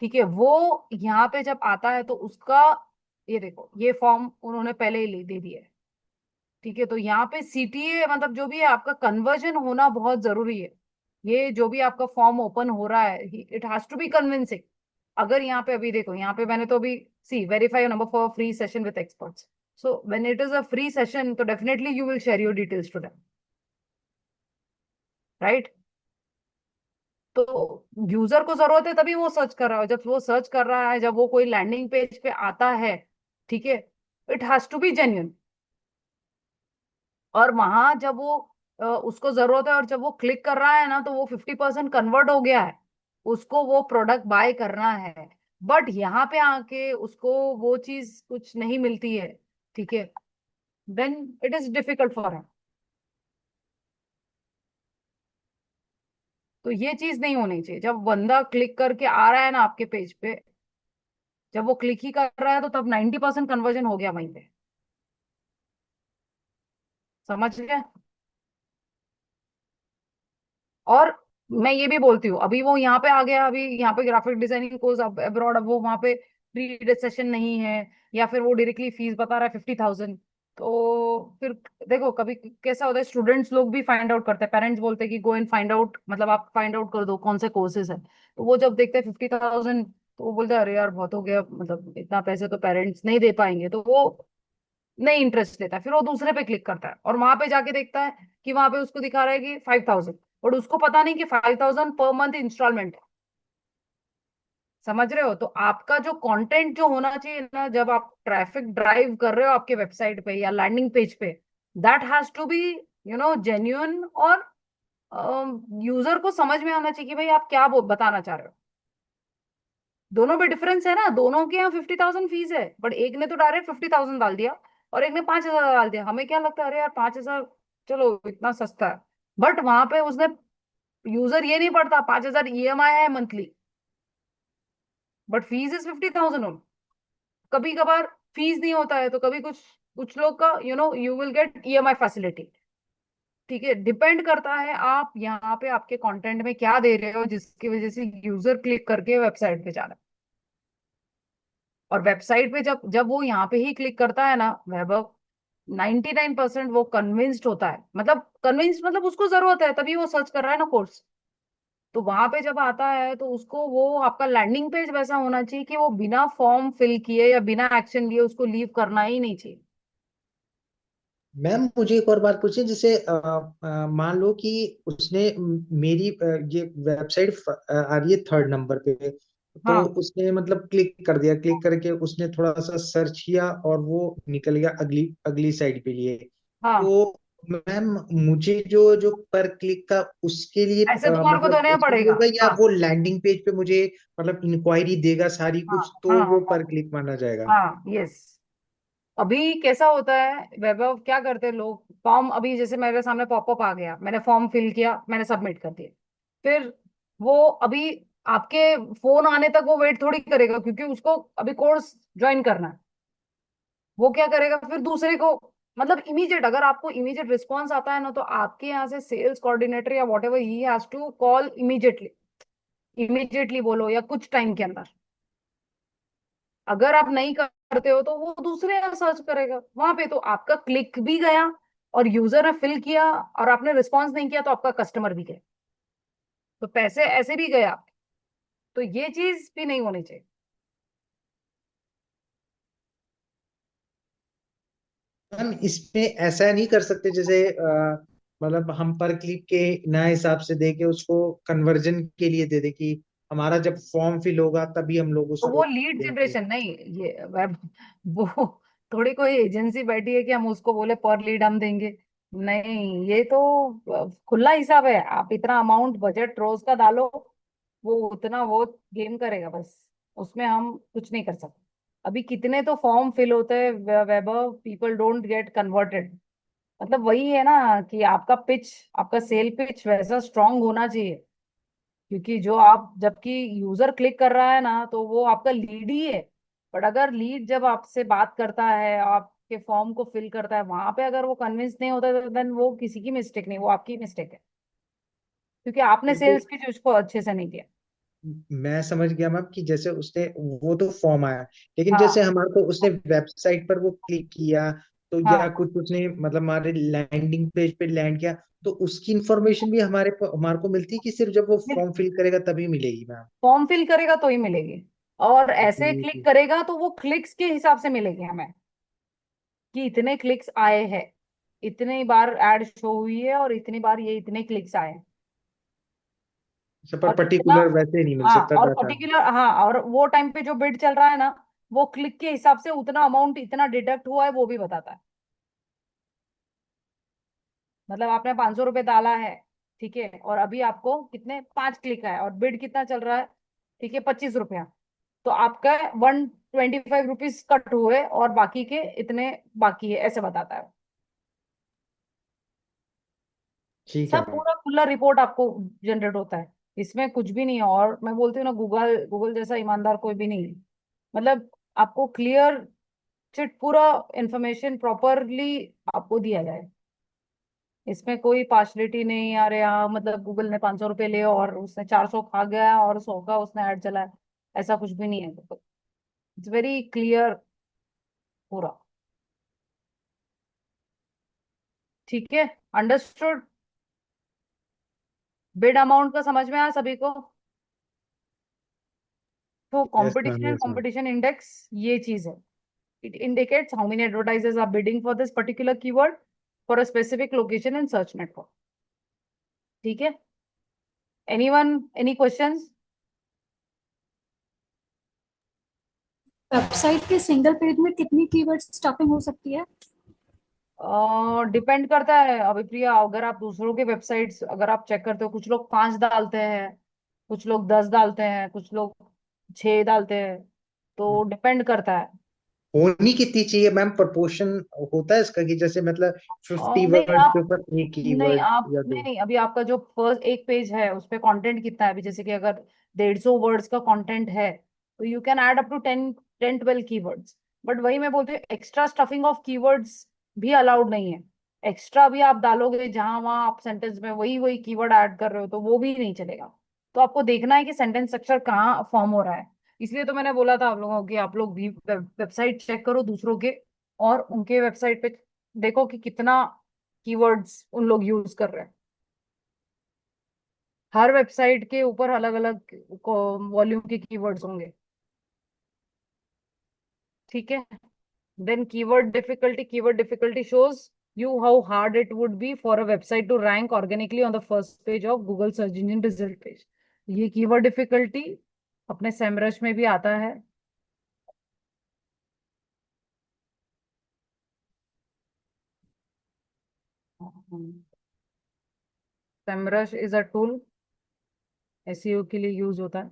ठीक है, वो यहाँ पे जब आता है तो उसका, ये देखो ये फॉर्म उन्होंने पहले ही दे दिया है, ठीक है। तो यहाँ पे सीटीए मतलब जो भी है आपका कन्वर्जन होना बहुत जरूरी है। ये जो भी आपका फॉर्म ओपन हो रहा है it has to be convincing. अगर यहाँ पे अभी देखो, यहाँ पे मैंने तो अभी सी verify number for free session with experts, so when it is a free session तो definitely you will share your details to them, right. तो यूजर को जरूरत है तभी वो सर्च कर रहा है, जब वो सर्च कर रहा है, जब वो कोई लैंडिंग पेज पे आता है, ठीक है, it has to be genuine. और वहां जब वो उसको जरूरत है और जब वो क्लिक कर रहा है ना तो वो 50% कन्वर्ट हो गया है, उसको वो प्रोडक्ट बाय करना है। बट यहाँ पे आके उसको वो चीज कुछ नहीं मिलती है, ठीक है, then it is difficult for him. तो ये चीज नहीं होनी चाहिए। जब बंदा क्लिक करके आ रहा है ना आपके पेज पे, जब वो क्लिक ही कर रहा है तो तब 90% कन्वर्जन हो गया वहीं पे, समझ गए। और मैं ये भी बोलती हूँ, अभी वो यहाँ पे आ गया, अभी यहाँ पे ग्राफिक डिजाइनिंग कोर्स अब्रॉड, अब वो वहाँ पे फ्री सेशन नहीं है, या फिर वो डायरेक्टली फीस बता रहा है 50,000, तो फिर देखो कभी कैसा होता है, स्टूडेंट्स लोग भी फाइंड आउट करते हैं, पेरेंट्स बोलते हैं कि गो एंड फाइंड आउट, मतलब आप फाइंड आउट कर दो कौन से कोर्सेज है। तो वो जब देखते हैं 50,000 तो वो बोलते हैं अरे यार बहुत हो गया, मतलब इतना पैसे तो पेरेंट्स नहीं दे पाएंगे, तो वो नहीं इंटरेस्ट लेता है, फिर वो दूसरे पे क्लिक करता है और वहां पे जाके देखता है कि वहां पे उसको दिखा रहा है कि 5,000, और उसको पता नहीं कि 5,000 पर मंथ इंस्टॉलमेंट है। समझ रहे हो। तो आपका जो कंटेंट जो होना चाहिए ना, जब आप ट्रैफिक ड्राइव कर रहे हो आपके वेबसाइट पे या लैंडिंग पेज पे, that has to be genuine, और यूजर को समझ में आना चाहिए कि भाई आप क्या बताना चाह रहे हो। दोनों में डिफरेंस है ना, दोनों के यहाँ 50,000 फीस है, बट एक ने तो डायरेक्ट 50,000 डाल दिया और एक ने 5,000 डाल दिया। हमें क्या लगता है अरे यार 5,000 चलो इतना सस्ता है, बट वहां पे उसने, यूजर ये नहीं पढ़ता 5,000 ईएमआई है मंथली, बट फीस इज 50,000। कभी कभार फीस नहीं होता है तो कभी कुछ कुछ लोग का you will get EMI facility, ठीक है। डिपेंड करता है आप यहाँ पे आपके कंटेंट में क्या दे रहे हो जिसकी वजह से यूजर क्लिक करके वेबसाइट पे जाना। और वेबसाइट पे जब जब वो यहाँ पे ही क्लिक करता है ना वैभव, 99% वो कन्विंस्ड होता है, मतलब कन्विंस्ड मतलब उसको जरूरत है तभी वो सर्च कर रहा है ना कोर्स। तो वहां पे जब आता है तो उसको वो आपका लैंडिंग पेज वैसा होना चाहिए कि वो बिना फॉर्म फिल किए या बिना एक्शन लिए उसको लीव करना ही नहीं चाहिए। मैम मुझे एक और बात पूछिए, जैसे मान लो कि उसने मेरी ये वेबसाइट आ रही है थर्ड नंबर पे, तो हाँ उसने मतलब क्लिक कर दिया, क्लिक करके उसने थोड़ा सा सर्च किया और वो निकल गया अगली अगली साइड पे लिए। हाँ, तो मैम मुझे जो जो पर क्लिक का उसके लिए ऐसे तुम्हारे को मतलब देना उसके लिए पड़ेगा। होगा, या हाँ वो लैंडिंग पेज पे मुझे मतलब इंक्वायरी देगा सारी हाँ कुछ, तो हाँ वो हाँ पर क्लिक माना जाएगा? हाँ, यस। अभी कैसा होता है वैभव, क्या करते हैं लोग, फॉर्म अभी जैसे मेरे सामने पॉपअप आ गया, मैंने फॉर्म फिल किया, मैंने सबमिट कर दिया, फिर वो अभी आपके फोन आने तक वो वेट थोड़ी करेगा, क्योंकि उसको अभी कोर्स ज्वाइन करना है। वो क्या करेगा फिर दूसरे को, मतलब इमीडिएट, अगर आपको इमीडिएट रिस्पॉन्स आता है ना तो आपके यहाँ से सेल्स कोऑर्डिनेटर या whatever he has to call immediately, immediately बोलो या कुछ टाइम के अंदर। अगर आप नहीं करते हो तो वो दूसरे यहाँ सर्च करेगा, वहां पे तो आपका क्लिक भी गया और यूजर ने फिल किया और आपने रिस्पॉन्स नहीं किया तो आपका कस्टमर भी गया, तो पैसे ऐसे भी गए आपके। तो ये चीज भी नहीं होनी चाहिए। मैम इसमें ऐसा नहीं कर सकते, जैसे मतलब हम पर क्लिक के नए हिसाब से दे के उसको कन्वर्जन के लिए दे दे कि हमारा जब फॉर्म फिल होगा तभी हम लोग तो वो उसको लीड देंगे? जनरेशन नहीं, ये वेब, वो थोड़ी कोई एजेंसी बैठी है कि हम उसको बोले पर लीड हम देंगे। नहीं, ये तो खुला हिसाब है, आप इतना अमाउंट बजट रोज का डालो, वो उतना वो गेम करेगा बस, उसमें हम कुछ नहीं कर सकते। अभी कितने तो फॉर्म फिल होते हैं weber, people don't get converted. मतलब वही है ना कि आपका पिच, आपका सेल पिच वैसा स्ट्रांग होना चाहिए, क्योंकि जो आप, जबकि यूजर क्लिक कर रहा है ना तो वो आपका लीड ही है, बट अगर लीड जब आपसे बात करता है, आपके फॉर्म को फिल करता है, वहां पे अगर वो कन्विंस नहीं होता तो देन वो किसी की मिस्टेक नहीं, वो आपकी मिस्टेक है, क्योंकि आपने देखो, सेल्स पिच उसको अच्छे से नहीं दिया। मैं समझ गया मैम कि जैसे उसने वो तो फॉर्म आया, लेकिन जैसे हाँ हमारे को उसने वेबसाइट पर वो क्लिक किया तो, या हाँ, कुछ उसने मतलब हमारे लैंडिंग पेज पे लैंड किया, तो उसकी इंफॉर्मेशन भी हमारे को मिलती है कि सिर्फ जब वो फॉर्म फिल करेगा तभी मिलेगी मैम? फॉर्म फिल करेगा तो ही मिलेगी, और ऐसे क्लिक जी। करेगा तो वो क्लिक्स के हिसाब से मिलेगी हमें, कि इतने क्लिक्स आए हैं, इतनी बार एड शो हुई है और इतनी बार ये इतने क्लिक्स आए हैं, अच्छा, पर और इतना। पर्टिकुलर वैसे नहीं मिल हाँ, सकता और डाटा? पर्टिकुलर, हाँ, और वो टाइम पे जो बिड चल रहा है ना, वो क्लिक के हिसाब से उतना अमाउंट इतना डिडक्ट हुआ है वो भी बताता है। मतलब आपने 500 रुपये डाला है, ठीक है, और अभी आपको कितने 5 क्लिक है और बिड कितना चल रहा है, ठीक है, 25 रुपया, तो आपका 125 रुपीज कट हुए और बाकी के इतने बाकी है, ऐसे बताता है। ठीक है सब मैम। पूरा खुला रिपोर्ट आपको जनरेट होता है, इसमें कुछ भी नहीं है। और मैं बोलती हूँ ना, गूगल गूगल जैसा ईमानदार कोई भी नहीं है। मतलब आपको क्लियर चिट पूरा इंफॉर्मेशन प्रॉपरली आपको दिया जाए, इसमें कोई पार्शलिटी नहीं। अरे हाँ, मतलब गूगल ने 500 रुपये लिए और उसने 400 खा गया और 100 का उसने ऐड चलाया, ऐसा कुछ भी नहीं है। इट्स वेरी क्लियर पूरा। ठीक है, अंडरस्टूड। बिड अमाउंट का समझ में आया सभी को? तो yes ma'am, competition and yes ma'am. Competition index ये चीज है। It indicates how many advertisers are bidding for this particular keyword for a specific location in search network. ठीक है, एनीवन, एनी क्वेश्चंस? वेबसाइट के सिंगल पेज में कितनी keywords stuffing हो सकती है? डिपेंड करता है अभी प्रिया, अगर आप दूसरों के वेबसाइट्स अगर आप चेक करते हो, कुछ लोग 5 डालते हैं, कुछ लोग 10 डालते हैं, कुछ लोग 6 डालते हैं, तो डिपेंड करता है। होनी कितनी चाहिए मैम? प्रोपोर्शन होता है इसका कि जैसे मतलब 50 नहीं वर्ड आप, के ऊपर एक नहीं कीवर्ड आप, या नहीं दो? नहीं, अभी आपका जो फर्स्ट एक पेज है उस पे कंटेंट कितना है, अभी जैसे कि अगर 150 वर्ड्स का कंटेंट है, तो you can add up to 10-12 keywords. But वही मैं बोलती हूँ, एक्स्ट्रा स्टफिंग ऑफ कीवर्ड्स भी अलाउड नहीं है। एक्स्ट्रा भी आप डालोगे जहां वहां आप सेंटेंस में वही वही कीवर्ड ऐड कर रहे हो, तो वो भी नहीं चलेगा। तो आपको देखना है कि सेंटेंस स्ट्रक्चर कहाँ फॉर्म हो रहा है। इसलिए तो मैंने बोला था आप लोगों को कि आप लोग भी वेबसाइट चेक करो दूसरों के, और उनके वेबसाइट पे देखो कि कितना कीवर्ड्स उन लोग यूज कर रहे हैं। हर वेबसाइट के ऊपर अलग अलग वॉल्यूम के कीवर्ड्स होंगे। ठीक है, then keyword difficulty shows you how hard it would be for a website to rank organically on the first page of Google search engine result page। ये कीवर्ड डिफिकल्टी अपने सेमरश में भी आता है। Semrush is a tool, SEO के लिए use होता है।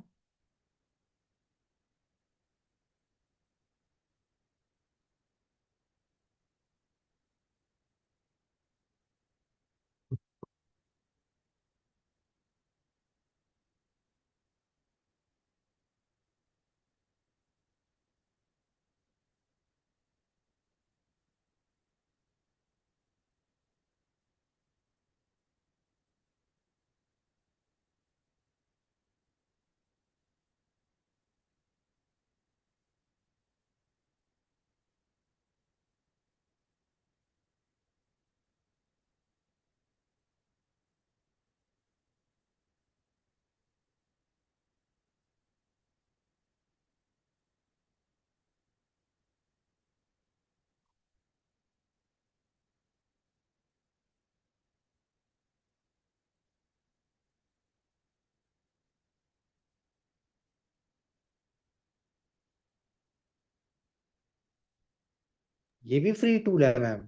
ये भी फ्री टूल है मैम?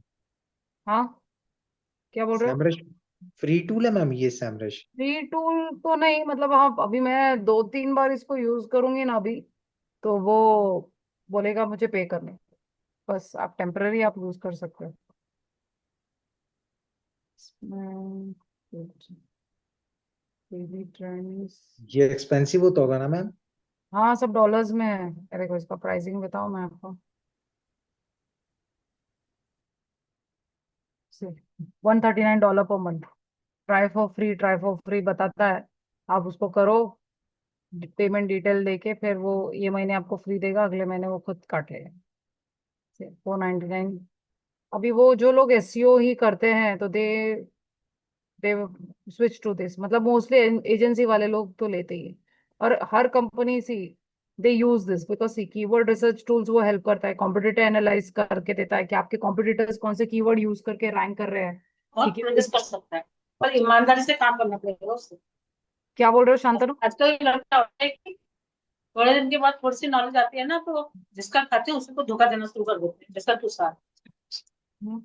हाँ, क्या बोल रहे हो? सैमरश फ्री टूल है मैम, ये सैमरश? फ्री टूल तो नहीं, मतलब हाँ, अभी मैं 2-3 बार इसको यूज करूंगी ना अभी, तो वो बोलेगा मुझे पे करने। बस आप टेम्पररी आप यूज कर सकते हो। Daily trends. ये एक्सपेंसिव होता होगा ना मैम? हाँ सब डॉलर्स में है। देखो इसका प्राइसिंग बताओ मैं आपको। 139 per month. Try for free बताता है। आप उसको करो, पेमेंट डिटेल देके, फिर वो ये महीने आपको फ्री देगा, अगले महीने वो खुद काट लेगा। 499। अभी वो जो लोग एसईओ ही करते हैं तो they they switch to this, मतलब मोस्टली एजेंसी वाले लोग तो लेते ही हैं। और हर company see they use this because see keyword research tools वो हेल्प करता है, कॉम्पिटिटर एनालाइज करके देता है कि आपके कॉम्पिटिटर्स कौन से कीवर्ड यूज करके रैंक कर रहे हैं। और ठीक है। प्रोड्यूस कर सकता है, पर ईमानदारी से काम करना पड़ेगा उससे। क्या बोल रहे हो शांतनु? आजकल ये लड़का होता है कि थोड़े दिन के बाद थोड़ी सी नॉलेज आती है ना, तो जिसका खाते हैं उसी को धोखा देना शुरू कर देते हैं, जैसा तू साथ। हम्म,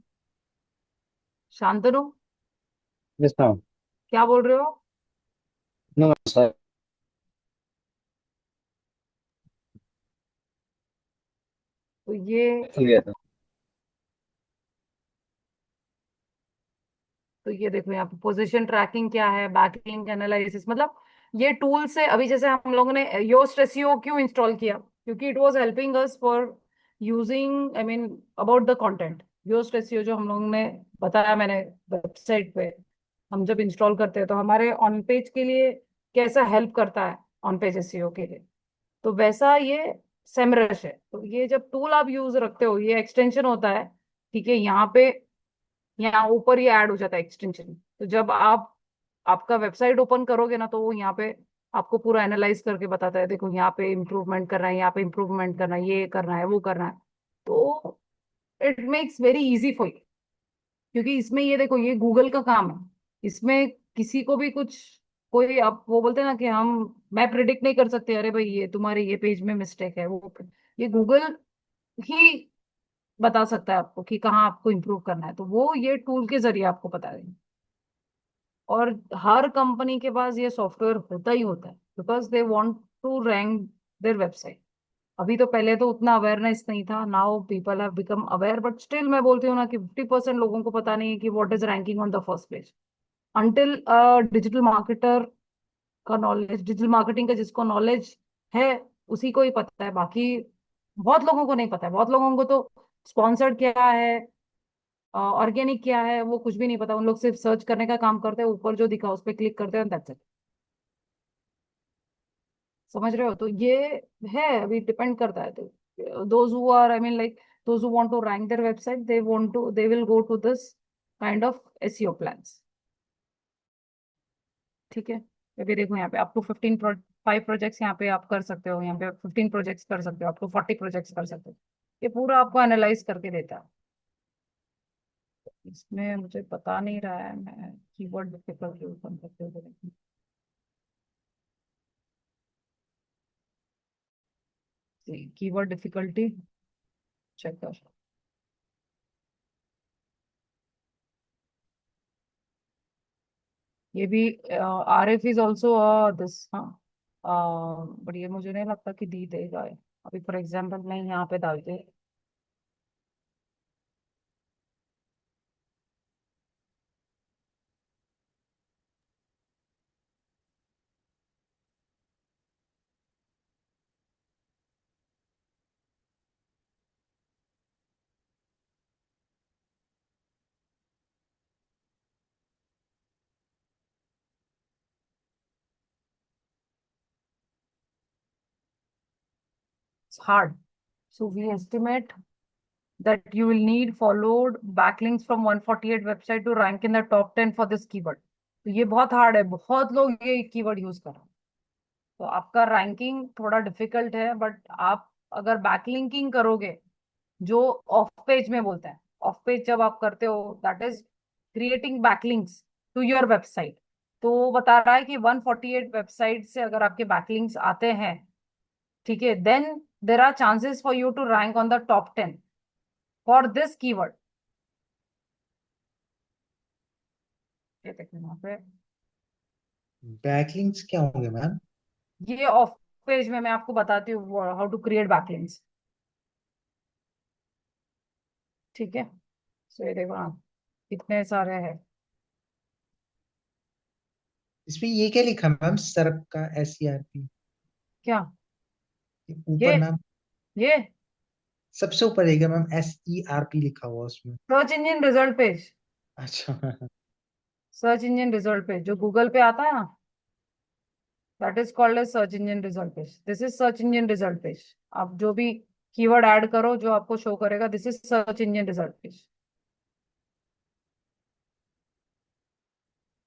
शांतनु यस मैम। क्या बोल रहे हो? नमस्कार। तो ये खुल गया था। तो ये देखो यहाँ पे पोजीशन ट्रैकिंग क्या है, बैकलिंक एनालिसिस, मतलब ये टूल से अभी जैसे हम लोगों ने योस्ट एसईओ क्यों इंस्टॉल किया, क्योंकि it was helping us for using, I mean about the content. Yoast SEO जो हम लोगों ने बताया मैंने वेबसाइट पे, हम जब इंस्टॉल करते हैं तो हमारे ऑन पेज के लिए कैसा हेल्प करता है, ऑन पेज एसईओ के लिए, तो वैसा ये सेमरश है। तो ये जब टूल आप यूज रखते हो, ये एक्सटेंशन होता है। ठीक है, यहाँ पे यहाँ ऊपर ही ऐड हो जाता है एक्सटेंशन। तो जब आप आपका वेबसाइट ओपन करोगे ना, तो वो यहाँ पे आपको पूरा एनालाइज करके बताता है, देखो यहाँ पे इम्प्रूवमेंट करना है, यहाँ पे इम्प्रूवमेंट करना है, ये करना है, वो करना है। तो it makes very easy for you, क्योंकि इसमें ये देखो ये गूगल का काम है। इसमें किसी को भी कुछ, कोई आप वो बोलते हैं ना कि हम मैं प्रिडिक्ट नहीं कर सकते, अरे भाई ये तुम्हारे ये पेज में मिस्टेक है, वो ये गूगल ही बता सकता है आपको कि कहाँ आपको इम्प्रूव करना है, तो वो ये टूल के जरिए आपको बता देंगे। और हर कंपनी के पास ये सॉफ्टवेयर होता ही होता है, because they want to rank their website. अभी तो पहले तो उतना अवेयरनेस नहीं था, now people have become aware, but still मैं बोलती हूँ ना कि 50% लोगों को पता नहीं है कि what is ranking on the first page. Until digital marketer का नॉलेज, डिजिटल मार्केटिंग का जिसको नॉलेज है उसी को ही पता है, बाकी बहुत लोगों को नहीं पता है। बहुत लोगों को तो स्पॉन्सर्ड क्या है, ऑर्गेनिक क्या है, वो कुछ भी नहीं पता। उन लोग सिर्फ सर्च करने का काम करते हैं, ऊपर जो दिखा उस पर क्लिक करते हैं, दैट्स इट। समझ रहे हो? तो ये है, अभी डिपेंड करता है। तो those who are, I mean like those who want to rank their website, they want to, they will go to this kind of SEO plans. ठीक है। अभी देखो यहाँ पे अप टू 5 प्रोजेक्ट्स यहाँ पे आप कर सकते हो, यहाँ पे 15 प्रोजेक्ट्स कर सकते हो, अप टू 40 प्रोजेक्ट्स कर सकते हो। ये पूरा आपको एनालाइज करके देता है। इसमें मुझे पता नहीं रहा है, मैं कीवर्ड डिफिकल्ट यूज कर सकते हो। कीवर्ड डिफिकल्टी चेक कर। ये भी R F is also this, हाँ। बट ये मुझे नहीं लगता कि दी देगा ये। अभी फॉर एग्जाम्पल मैं यहाँ पे डालते, it's hard. So we estimate that you will need followed backlinks from 148 website to rank in the top 10 for this keyword. तो ये बहुत हार्ड है, बहुत लोग ये कीवर्ड यूज कर रहे हैं। तो आपका रैंकिंग थोड़ा डिफिकल्ट है, बट आप अगर बैकलिंकिंग करोगे, जो ऑफ पेज में बोलते हैं, ऑफ पेज जब आप करते हो that is creating backlinks to your website. तो वो बता रहा है कि 148 वेबसाइट से अगर आपके बैकलिंक्स आते हैं, ठीक है, then there are chances for you to rank on the top 10 for this keyword. ये देखो यहाँ पे, बैकलिंक्स क्या होंगे मैम? ये ऑफ पेज में मैं आपको बताती हूँ हाउ टू क्रिएट बैकलिंक्स। ठीक है, सो ये देखो हाँ, कितने सारे हैं। इसमें ये क्या लिखा मैम, सर्प का SERP? क्या? ऊपर ये मैम ये सबसे ऊपर रहेगा मैम, SERP लिखा हुआ उसमें। सर्च इंजन रिजल्ट पेज, अच्छा। सर्च इंजन रिजल्ट पेज जो गूगल पे आता है ना, that is called as search engine result page. This is search engine result page. आप जो भी कीवर्ड ऐड करो जो आपको शो करेगा, this is search engine result page.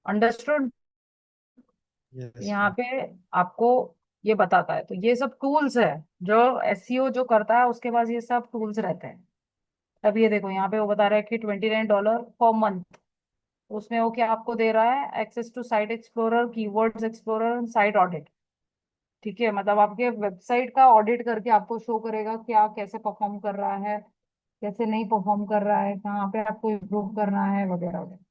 Understood? Yes यहाँ मैम। पे आपको ये बताता है। तो ये सब टूल्स है जो एसईओ जो करता है, उसके पास ये सब टूल्स रहते हैं। अब ये देखो यहाँ पे वो बता रहा है कि $29 पर मंथ। उसमें वो क्या आपको दे रहा है? Access to site explorer, keywords explorer, site audit. ठीक है, मतलब आपके वेबसाइट का ऑडिट करके आपको शो करेगा क्या कैसे परफॉर्म कर रहा है, कैसे नहीं परफॉर्म कर रहा है, कहाँ पे आपको इम्प्रूव करना है, वगैरह वगैरह।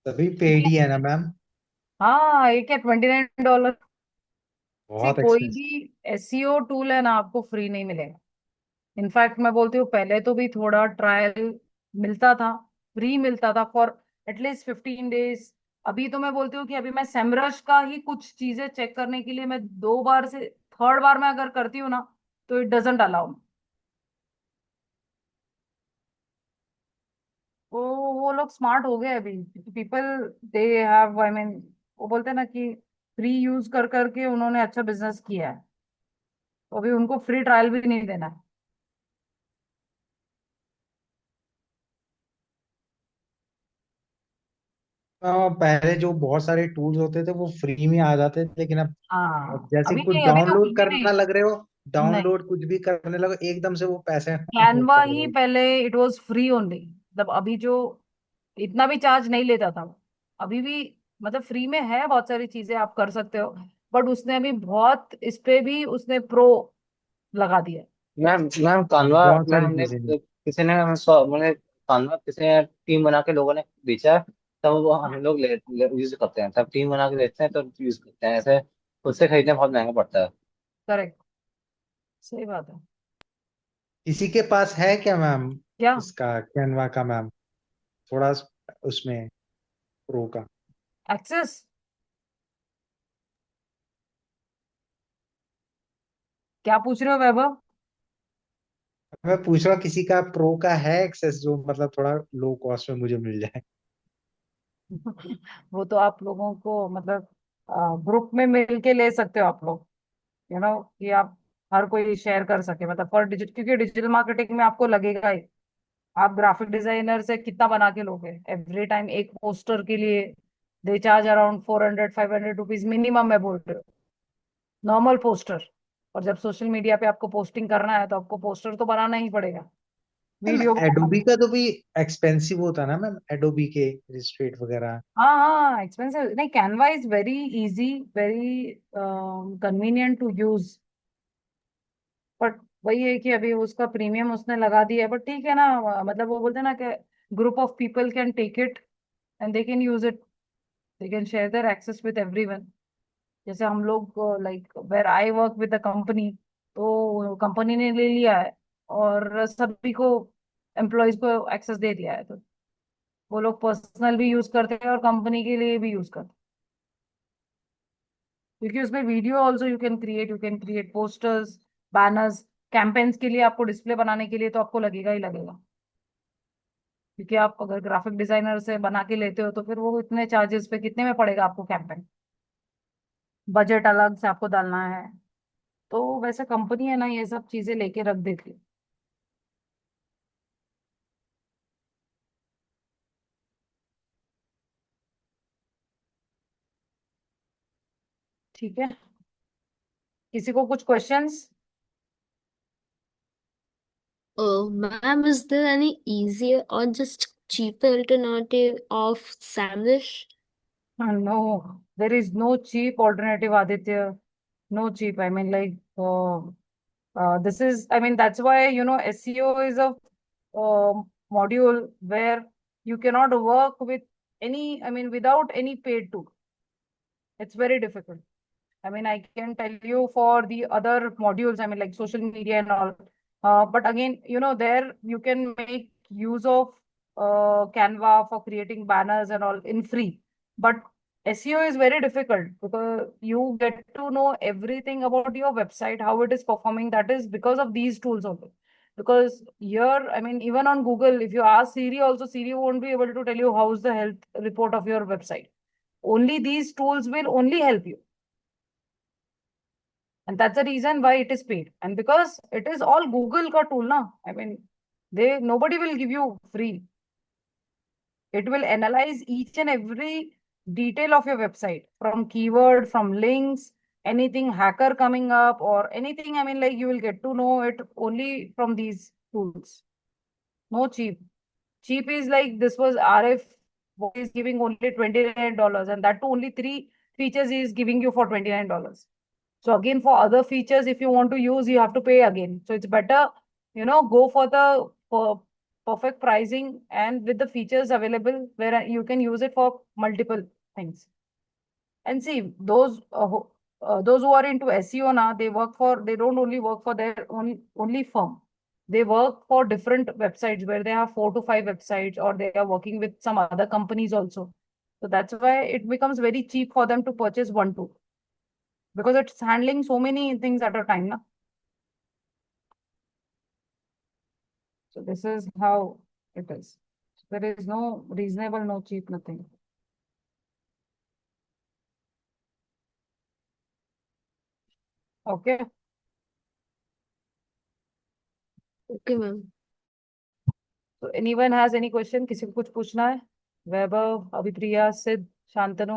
तभी पेड ही है ना मैम? हाँ, एक है $29 से। बहुत कोई एक्सपेंसिव। भी एसईओ टूल है ना, आपको फ्री नहीं मिलेगा। इनफैक्ट मैं बोलती हूँ पहले तो भी थोड़ा ट्रायल मिलता था, फ्री मिलता था फॉर एटलीस्ट 15 डेज। अभी तो मैं बोलती हूँ कि अभी मैं सेमरश का ही कुछ चीजें चेक करने के लिए मैं 2 बार से थर्ड बार में अगर करती हूँ ना, तो इट डजेंट अलाउ। वो लोग स्मार्ट हो गए अभी। People they have, I mean, वो बोलते हैं ना कि फ्री यूज कर करके उन्होंने अच्छा बिजनेस किया है, तो अभी उनको फ्री ट्रायल भी नहीं देना है। पहले जो बहुत सारे टूल्स होते थे वो फ्री में आ जाते थे, लेकिन अब हाँ, जैसे अभी ही कुछ नहीं, अभी तो कुछ डाउनलोड भी नहीं। करना लग रहे हो, नहीं, डाउनलोड कुछ भी करने लगो, एकदम से वो पैसे वो कैनवा कर ही रहे हो। पहले इट वाज फ्री ओनली। मतलब अभी जो इतना भी चार्ज नहीं लेता था, अभी भी मतलब फ्री में है, बहुत सारी चीजें आप कर सकते हो। बट उसने अभी बहुत इस पे भी उसने प्रो लगा दिया। मैम मैम कानवा, बहुत मैम सारी हमने चीजें नहीं। किसी ने मैंने कानवा किसी ने टीम बना के लोगों ने बेचा है, तब वो हम लोग यूज करते हैं, तब टीम बना के लेते हैं तो यूज करते हैं। ऐसे खुद से खरीदने में बहुत महंगा पड़ता है। करेक्ट, सही बात है। किसी के पास है क्या मैम क्या? इसका, कैनवा का मैम, थोड़ा उसमें प्रो का? एक्सेस? क्या पूछ रहे हो वैभव? मैं पूछ रहा हूँ किसी का प्रो का है एक्सेस, जो मतलब थोड़ा लो कॉस्ट में मुझे मिल जाए। वो तो आप लोगों को मतलब ग्रुप में मिल के ले सकते हो आप लोग, कि आप हर कोई शेयर कर सके, मतलब पर डिजिट, क्योंकि डिजिटल मार्केटिंग में आपको लगेगा ही। आप ग्राफिक डिजाइनर से कितना बना के लोगे एवरी टाइम? एक पोस्टर के लिए they charge around 400-500 rupees minimum, मैं बोल रही हूँ, नॉर्मल पोस्टर। और जब सोशल मीडिया पे आपको पोस्टिंग करना है तो आपको पोस्टर तो बनाना ही पड़ेगा, मैम वीडियो एडोबी बनाना। का तो भी एक्सपेंसिव होता है ना मैम, एडोबी के इलस्ट्रेट वगैरह। हाँ हाँ, एक्सपेंसिव नहीं। Canva is very easy, very convenient to use. But वही है कि अभी उसका प्रीमियम उसने लगा दिया है, बट ठीक है ना। मतलब वो बोलते हैं ना कि group of people can take it and they can use it, they can share their access with everyone. जैसे हम लोग, like where I work with the company, तो कंपनी ने ले लिया है और सभी को, एम्प्लॉयज को एक्सेस दे दिया है, तो वो लोग पर्सनल भी यूज करते हैं और कंपनी के लिए भी यूज करते हैं। क्योंकि उसमें video also you can create posters, banners, campaigns के लिए आपको डिस्प्ले बनाने के लिए तो आपको लगेगा ही लगेगा। क्योंकि आप अगर ग्राफिक डिजाइनर से बना के लेते हो तो फिर वो इतने चार्जेस पे कितने में पड़ेगा आपको कैंपेन, बजट अलग से आपको डालना है। तो वैसे कंपनी है ना, ये सब चीजें लेके रख देती है। ठीक है, किसी को कुछ questions? Oh, ma'am, is there any easier or just cheaper alternative of Samlish? No, there is no cheap alternative, Aditya. No cheap. I mean, like, this is, I mean, that's why, SEO is a module where you cannot work with any, I mean, without any paid tool. It's very difficult. I mean, I can tell you for the other modules, I mean, like social media and all. But again, there you can make use of Canva for creating banners and all in free. But SEO is very difficult because you get to know everything about your website, how it is performing. That is because of these tools only. Because here, I mean, even on Google, if you ask Siri also, Siri won't be able to tell you how's the health report of your website. Only these tools will only help you. And that's the reason why it is paid. And because it is all Google ka tool, na? I mean, nobody will give you free. It will analyze each and every detail of your website, from keyword, from links, anything hacker coming up or anything. I mean, like you will get to know it only from these tools. No cheap. Cheap is like this was RF is giving only $29, and that too only three features is giving you for $29. So again, for other features, if you want to use, you have to pay again. So it's better, go for the perfect pricing and with the features available where you can use it for multiple things. And see, those who are into SEO now, they don't only work for their only firm. They work for different websites where they have 4 to 5 websites, or they are working with some other companies also. So that's why it becomes very cheap for them to purchase one tool, because it's handling so many things at a time. Na? So this is how it is. There is no reasonable, no cheap, nothing. Okay. Okay, ma'am. So anyone has any question? किसी को कुछ पूछना है? Vaibhav, Abhipriya, Siddh, Shantanu.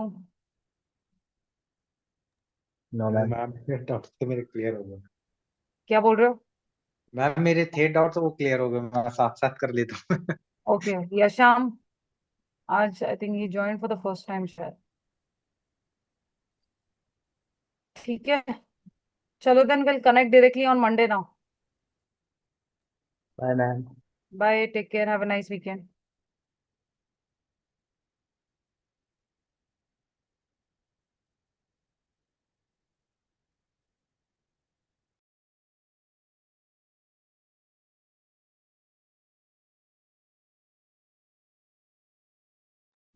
No ma'am. Ma'am मेरे doubt तो मेरे clear हो गए। क्या बोल रहे हो? मैम मेरे थे डाउट तो वो क्लियर हो गए, मैं साथ साथ कर लेता हूँ। ओके, यशाम आज I think he join for the first time शायद. ठीक है, चलो then will connect directly on Monday now. Bye ma'am. Bye, take care, have a nice weekend.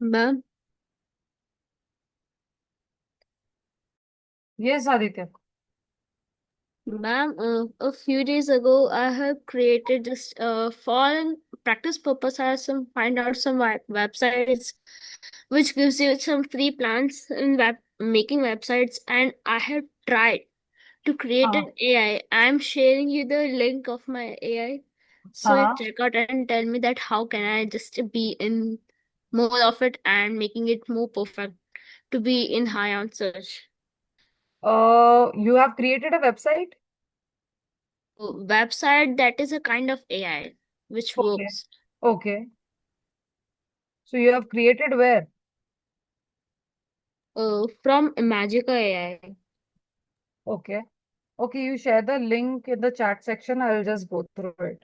Ma'am, yes Aditya. ma'am, a few days ago, I have created just for practice purpose. I have find out some websites which gives you some free plans in making websites, and I have tried to create हाँ an AI. I'm sharing you the link of my AI, so you हाँ. check out and tell me that how can I just be in more of it and making it more perfect to be in high on search. You have created a website? Website that is a kind of AI which Okay. works. Okay. So you have created where? From Imagica AI. Okay. Okay, you share the link in the chat section. I'll just go through it.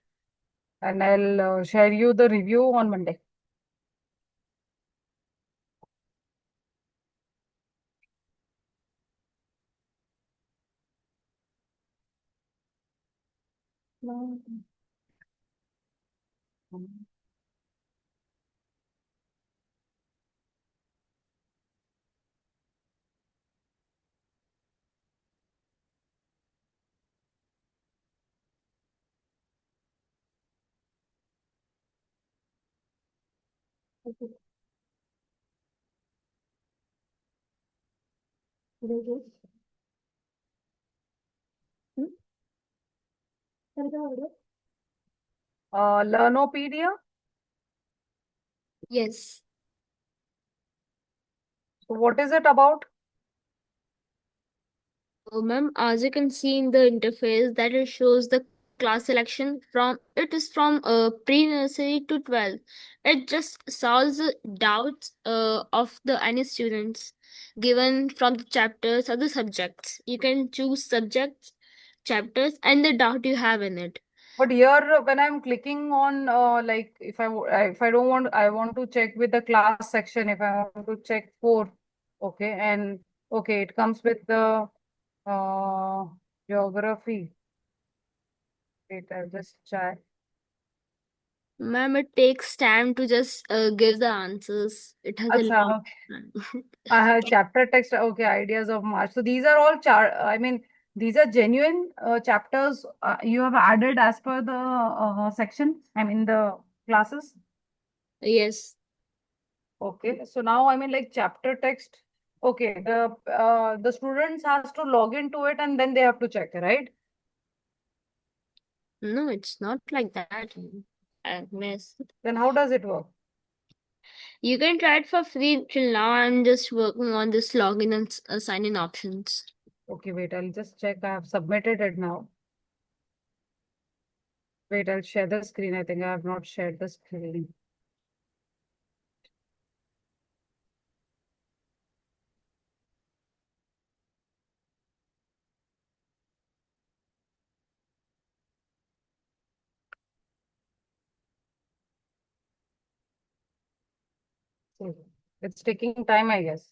And I'll share you the review on Monday. Learnopedia. Yes. So what is it about? Ma'am, as you can see in the interface that it shows the class selection from pre-nursery to 12. It just solves the doubts of the any students given from the chapters or the subjects. You can choose subjects, chapters, and the doubt you have in it. But here, when I'm clicking on, like, if I don't want, I want to check with the class section. If I want to check four, okay, and okay, it comes with the uh, geography. Wait, I'll just check. Ma'am, it takes time to just give the answers. It has a अच्छा, long okay. time. Chapter text, okay, ideas of March. So these are all I mean, these are genuine chapters you have added as per the section, I mean the classes. Yes. Okay, so now I mean like chapter text. Okay, the students has to log into it and then they have to check, right? No, it's not like that. Miss. Then how does it work? You can try it for free till now. I'm just working on this login and sign in options. Okay, wait, I'll just check. I have submitted it now. Wait, I'll share the screen. I think I have not shared the screen. So it's taking time, I guess.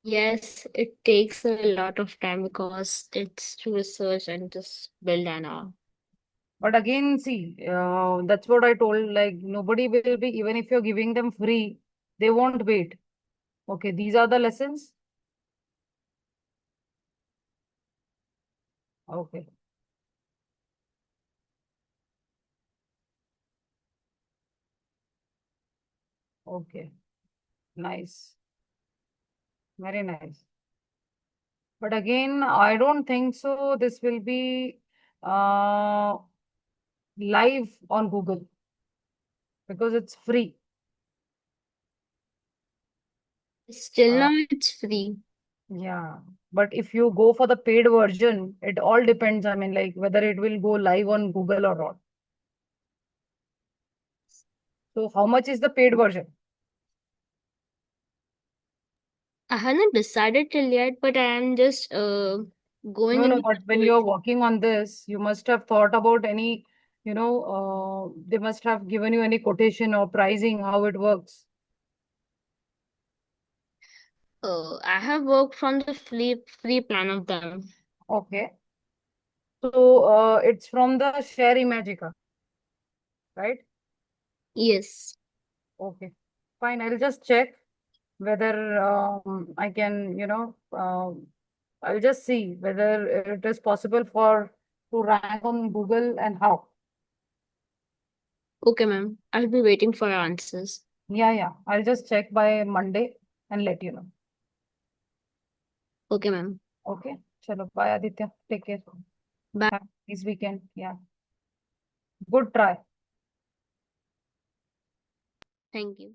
Yes, it takes a lot of time because it's to research and just build an app. But again, see, that's what I told. Like nobody will be, even if you're giving them free, they won't wait. Okay, these are the lessons. Okay. Okay. Nice. Very nice. But again, I don't think so. This will be uh, live on Google because it's free. Still Uh, now it's free. yeah. But if you go for the paid version, it all depends. I mean, like whether it will go live on Google or not. So how much is the paid version? I haven't decided till yet, but I am just going No, in no, the but when you're working on this, you must have thought about any, they must have given you any quotation or pricing, how it works. I have worked from the free plan of them. Okay. So it's from the Share Imagica, right? Yes. Okay. Fine. I'll just check whether I can, I'll just see whether it is possible for to rank on Google and how. Okay, ma'am. I'll be waiting for your answers. Yeah, yeah. I'll just check by Monday and let you know. Okay, ma'am. Okay. Chalo. Bye, Aditya. Take care. Bye. Have a nice weekend. Yeah. Good try. Thank you.